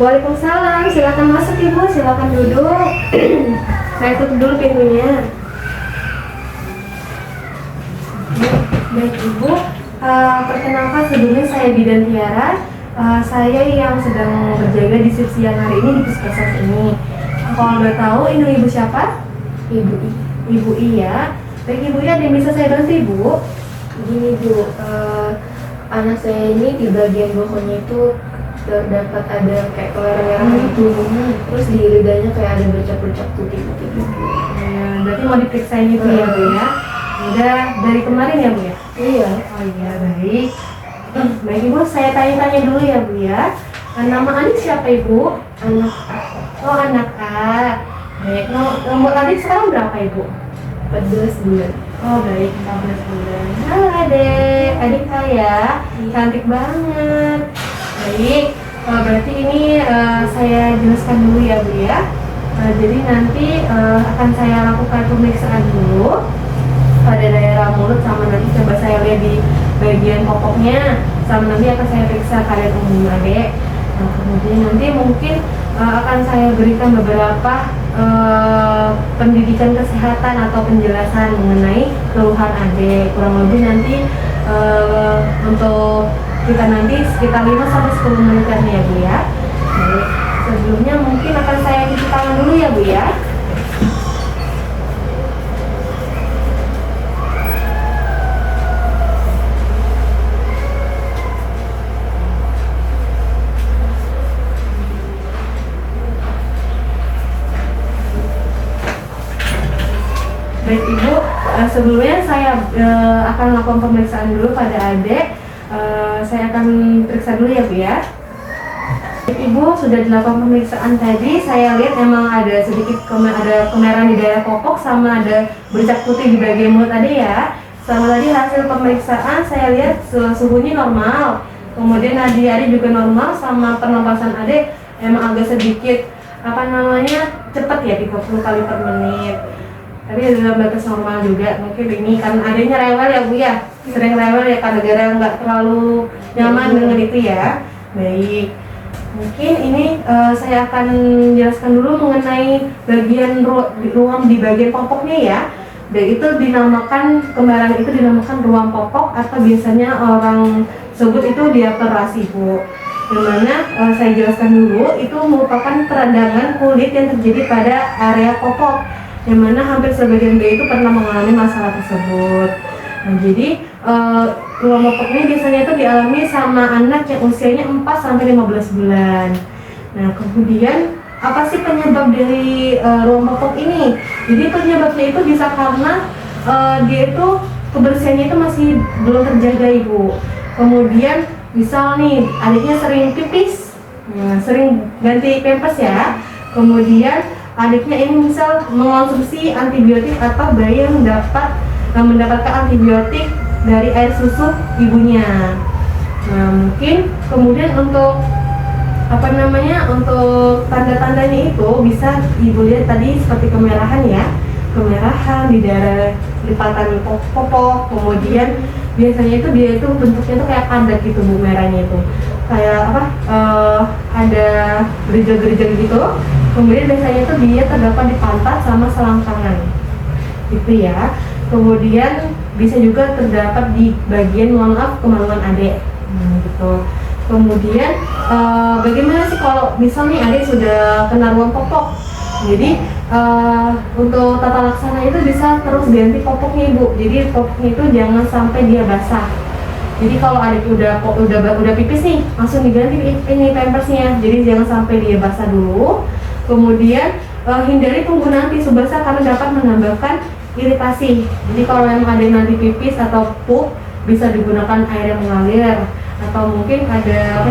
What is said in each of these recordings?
Waalaikumsalam, silakan masuk Ibu, silakan duduk. Saya tutup dulu pintunya. Baik Ibu, perkenalkan sebelumnya saya Bidan Tiara. Saya yang sedang berjaga di shift siang hari ini di puskesmas ini. Kalau boleh tahu ini Ibu siapa? Ibu I. Ibu Iya. Baik Ibu Iya, ada yang bisa saya bantu Ibu? Begini Bu, anak saya ini di bagian bokongnya itu terdapat ada kayak kelereng-lereng gitu, terus di lidahnya kayak ada bercak-bercak putih-putih gitu. Ya, berarti mau diperiksain itu ya Bu ya? Udah dari kemarin ya Bu ya? Iya. Oh iya, baik. Baik Ibu, saya tanya-tanya dulu ya Bu ya. Nama adik siapa Ibu? Anak Oh, anak A. Baik, nomor adik sekarang berapa Ibu? 14 bulan. Oh baik, 14 bulan. Halo adik saya, cantik banget. Baik, berarti ini saya jelaskan dulu ya Bu ya. Jadi nanti akan saya lakukan pemeriksaan dulu pada daerah mulut, sama nanti coba saya lihat di bagian popoknya, sama nanti akan saya periksa kalian umum adek. Nah, kemudian nanti mungkin akan saya berikan beberapa pendidikan kesehatan atau penjelasan mengenai keluhan adik. Kurang lebih nanti untuk kita nanti sekitar 5-10 menitan ya Bu ya. Baik, sebelumnya mungkin akan saya cuci tangan dulu ya Bu ya. Baik Ibu, sebelumnya saya akan melakukan pemeriksaan dulu pada adik. Saya akan periksa dulu ya Bu ya. Baik, Ibu, sudah dilakukan pemeriksaan tadi. Saya lihat memang ada sedikit ada kemerahan di daerah popok, sama ada bercak putih di bagian mulut adik ya. Sama tadi hasil pemeriksaan saya lihat suhunya normal. Kemudian nadi adik juga normal, sama pernapasan adik emang agak sedikit cepat ya, 30 kali per menit. Tapi dalam batas normal juga. Mungkin ini kan adanya rewel ya Bu ya, sering rewel ya karena gara nggak terlalu nyaman dengan itu ya. Baik, mungkin ini saya akan jelaskan dulu mengenai bagian ruang di bagian popoknya ya. Dan itu dinamakan, kembaran itu dinamakan ruang popok, atau biasanya orang sebut itu diaperasi Bu. Dimana saya jelaskan dulu, itu merupakan peradangan kulit yang terjadi pada area popok, yang mana hampir sebagian bayi itu pernah mengalami masalah tersebut. Nah, jadi ruang popok ini biasanya itu dialami sama anak yang usianya 4-15 bulan. Nah, kemudian apa sih penyebab dari ruang popok ini? Jadi penyebabnya itu bisa karena dia itu kebersihannya itu masih belum terjaga Ibu. Kemudian misal nih adiknya sering pipis, sering ganti pampers ya. Kemudian adiknya ini misal mengonsumsi antibiotik, atau bayi yang mendapatkan antibiotik dari air susu ibunya. Nah, mungkin kemudian untuk untuk tanda-tandanya itu bisa Ibu lihat tadi seperti kemerahan ya, kemerahan di daerah lipatan popok. Kemudian biasanya itu dia itu bentuknya itu kayak padat gitu Bu, merahnya itu kayak ada gerija-gerija gitu. Kemudian biasanya itu dia terdapat di pantat sama selangkangan gitu ya. Kemudian bisa juga terdapat di bagian kemaluan adik gitu. Kemudian bagaimana sih kalau misalnya adik sudah kena ruang popok? Jadi untuk tata laksana itu bisa terus ganti popoknya Ibu. Jadi popoknya itu jangan sampai dia basah. Jadi kalau adik udah pipis nih, langsung diganti ini pampersnya. Jadi jangan sampai dia basah dulu. Kemudian hindari penggunaan tisu basah karena dapat menambahkan iritasi. Jadi kalau yang ada nanti pipis atau pup, bisa digunakan air yang mengalir, atau mungkin ada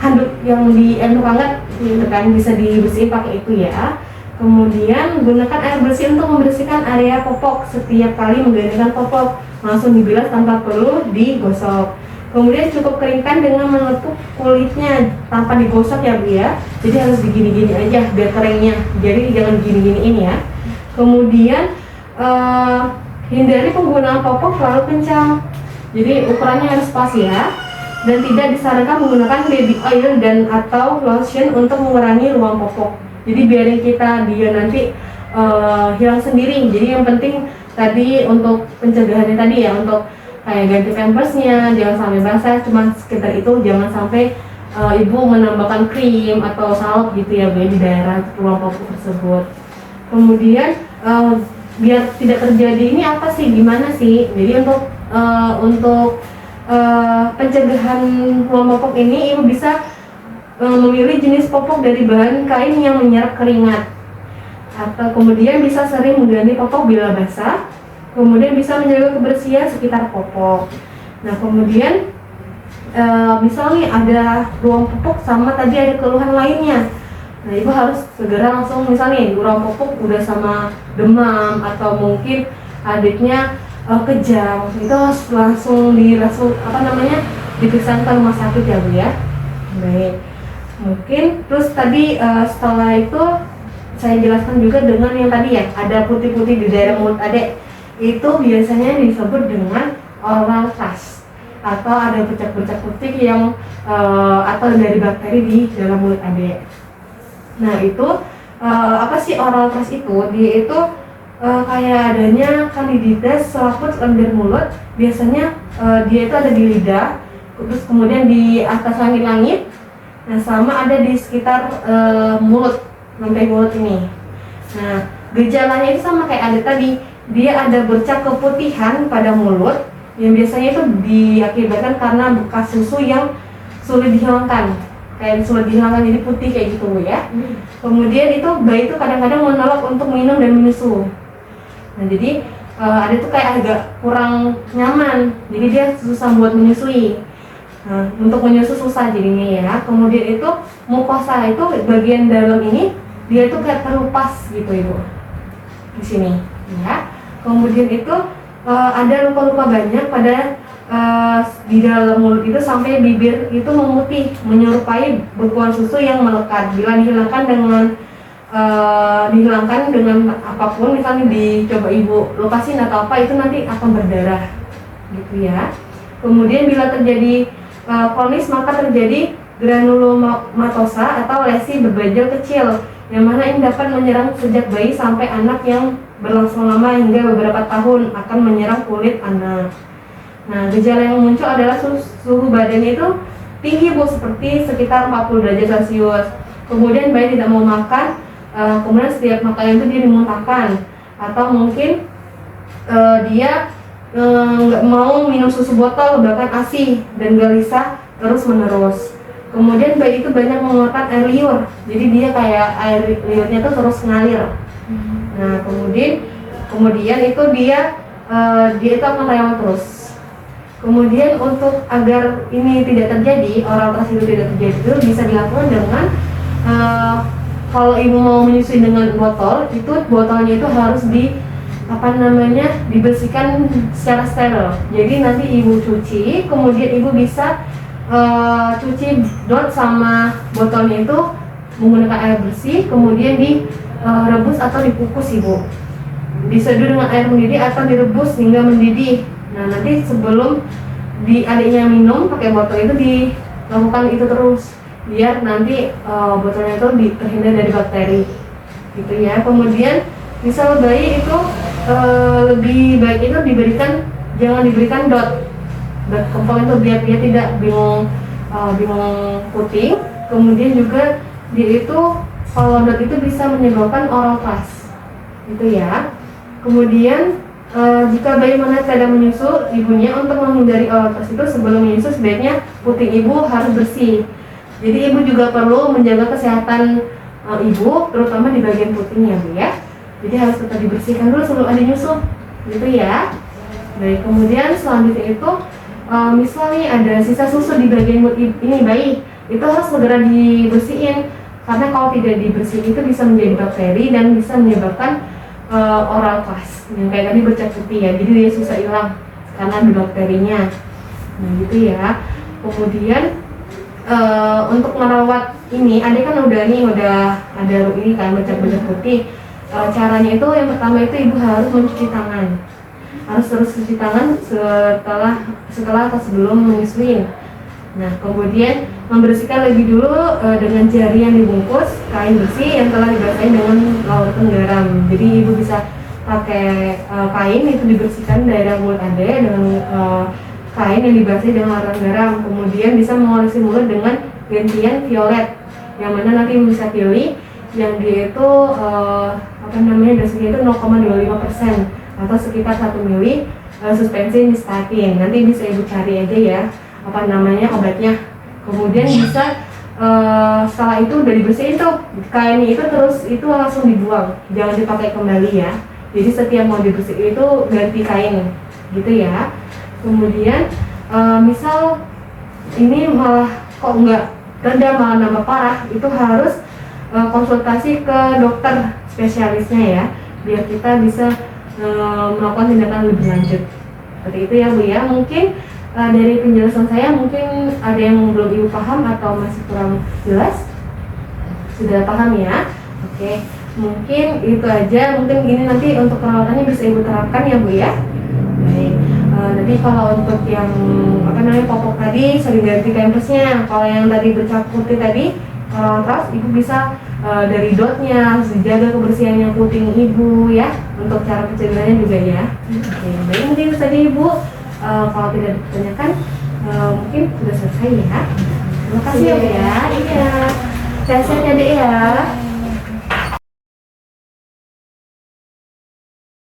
handuk yang dianduk hangat gitu kan, bisa dibersihin pakai itu ya. Kemudian gunakan air bersih untuk membersihkan area popok. Setiap kali menggantikan popok langsung dibilas tanpa perlu digosok. Kemudian cukup keringkan dengan mengetuk kulitnya tanpa digosok ya Bu ya. Jadi harus digini-gini aja biar keringnya. Jadi jangan gini-giniin ya. Kemudian hindari penggunaan popok terlalu kencang. Jadi ukurannya harus pas ya. dan tidak disarankan menggunakan baby oil dan atau lotion untuk mengurangi ruang popok. Jadi biarin dia nanti hilang sendiri. Jadi yang penting tadi untuk pencegahannya tadi ya, untuk kayak ganti pampersnya jangan sampai basah, cuma sekitar itu, jangan sampai ibu menambahkan krim atau salep gitu ya Bu, di daerah ruang popok tersebut. Kemudian biar tidak terjadi ini apa sih, gimana sih? Jadi untuk pencegahan ruang popok ini ibu bisa memilih jenis popok dari bahan kain yang menyerap keringat, atau kemudian bisa sering mengganti popok bila basah, kemudian bisa menjaga kebersihan sekitar popok. Nah kemudian misalnya ada ruang popok sama tadi ada keluhan lainnya, nah ibu harus segera langsung, misalnya ruang popok udah sama demam atau mungkin adiknya kejang, itu harus langsung diperiksa ke rumah sakit ya Bu ya. Baik, mungkin terus tadi setelah itu saya jelaskan juga dengan yang tadi ya, ada putih-putih di daerah mulut adik, itu biasanya disebut dengan oral thrush, atau ada bercak-bercak putih yang atau dari bakteri di dalam mulut adik. Nah itu apa sih oral thrush itu? Dia itu kayak adanya candida selaput lendir mulut, biasanya dia itu ada di lidah, terus kemudian di atas langit-langit, nah sama ada di sekitar mulut, lantai mulut ini. Nah gejalanya itu sama kayak ada tadi, dia ada bercak keputihan pada mulut yang biasanya itu diakibatkan karena bekas susu yang sulit dihilangkan, kayak sulit dihilangkan jadi putih kayak gitu ya. Kemudian itu bayi itu kadang-kadang menolak untuk minum dan menyusu. Nah jadi ada tuh kayak agak kurang nyaman, jadi dia susah buat menyusui. Nah, untuk menyusu susah jadinya ya. Kemudian itu mukosa itu bagian dalam ini dia itu kayak terlupas gitu ibu di sini ya. Kemudian itu ada luka-luka banyak pada di dalam mulut itu sampai bibir itu memutih menyerupai bekuan susu yang melekat. Bila dihilangkan dengan apapun, misalnya dicoba ibu lepasin atau apa, itu nanti akan berdarah gitu ya. Kemudian bila terjadi kronis maka terjadi granulomatosa atau lesi berbajal kecil, yang mana ini dapat menyerang sejak bayi sampai anak yang berlangsung lama hingga beberapa tahun akan menyerang kulit anak. Nah gejala yang muncul adalah suhu badannya itu tinggi Bu, seperti sekitar 40 derajat Celcius. Kemudian bayi tidak mau makan, kemudian setiap makan itu dia dimuntahkan, atau mungkin dia nggak mau minum susu botol, bahkan ASI dan gelisah terus menerus. Kemudian bayi itu banyak mengeluarkan air liur, jadi dia kayak air liurnya tuh terus ngalir. Nah kemudian itu dia itu akan rewel terus. Kemudian untuk agar ini tidak terjadi, oral thrush itu tidak terjadi, itu bisa dilakukan dengan kalau ibu mau menyusui dengan botol, itu botolnya itu harus dibersihkan secara steril. Jadi nanti ibu cuci, kemudian ibu bisa cuci dot sama botolnya itu menggunakan air bersih, kemudian direbus atau dikukus ibu. Diseduh dengan air mendidih atau direbus hingga mendidih. Nah nanti sebelum adiknya minum pakai botol itu dilakukan itu terus, biar nanti botolnya itu terhindar dari bakteri gitu ya. Kemudian misal bayi itu lebih baik itu jangan diberikan dot kempel itu, biar dia tidak bingung puting. Kemudian juga dia itu kalau dot itu bisa menyebabkan oral thrush gitu ya. Kemudian jika bayi mana tidak menyusu ibunya, untuk menghindari oral thrush itu sebelum menyusu sebaiknya puting ibu harus bersih. Jadi ibu juga perlu menjaga kesehatan ibu, terutama di bagian putingnya Bu ya. Jadi harus tetap dibersihkan dulu sebelum ada nyusu gitu ya. Baik, kemudian selanjutnya itu misalnya ada sisa susu di bagian mulut ini bayi, itu harus segera dibersihin, karena kalau tidak dibersihin itu bisa menjadi bakteri dan bisa menyebabkan oral thrush yang kayak tadi bercak putih ya. Jadi dia susah hilang karena ada bakterinya. Nah gitu ya. Kemudian untuk merawat ini, adik kan udah ada ini kan bercak-bercak putih. Caranya itu yang pertama itu ibu harus mencuci tangan, harus terus cuci tangan setelah atau sebelum menyusuin. Nah, kemudian membersihkan lebih dulu dengan jari yang dibungkus kain bersih yang telah dibasahi dengan larutan garam. Jadi ibu bisa pakai kain itu dibersihkan daerah mulut adek dengan kain yang dibasahi dengan larutan garam. Kemudian bisa mengolesi mulut dengan gentian violet, yang mana nanti bisa pilih yang dia itu dosisnya itu 0,25% atau sekitar 1 mili suspensi nystatin. Nanti bisa ibu cari aja ya obatnya. Kemudian bisa setelah itu udah dibersihin tuh kainnya itu, terus itu langsung dibuang, jangan dipakai kembali ya. Jadi setiap mau dibersihin itu ganti kain gitu ya. Kemudian misal ini malah kok nggak reda malah nambah parah, itu harus konsultasi ke dokter spesialisnya ya, biar kita bisa melakukan tindakan lebih lanjut. Seperti itu ya Bu ya. Mungkin dari penjelasan saya mungkin ada yang belum ibu paham atau masih kurang jelas. Sudah paham ya? Oke, mungkin itu aja. Mungkin ini nanti untuk perawatannya bisa ibu terapkan ya Bu ya. Baik. Nanti kalau untuk yang popok tadi sering ganti kampusnya. Kalau yang tadi bercak putih tadi terus ibu bisa dari dotnya harus dijaga kebersihannya puting ibu ya, untuk cara pencegahannya juga ya. Oke, baik, mungkin itu saja ibu. Kalau tidak ditanyakan mungkin sudah selesai ya. Terima kasih ya Bu ya. Iya. Sehat-sehat ya Dek ya.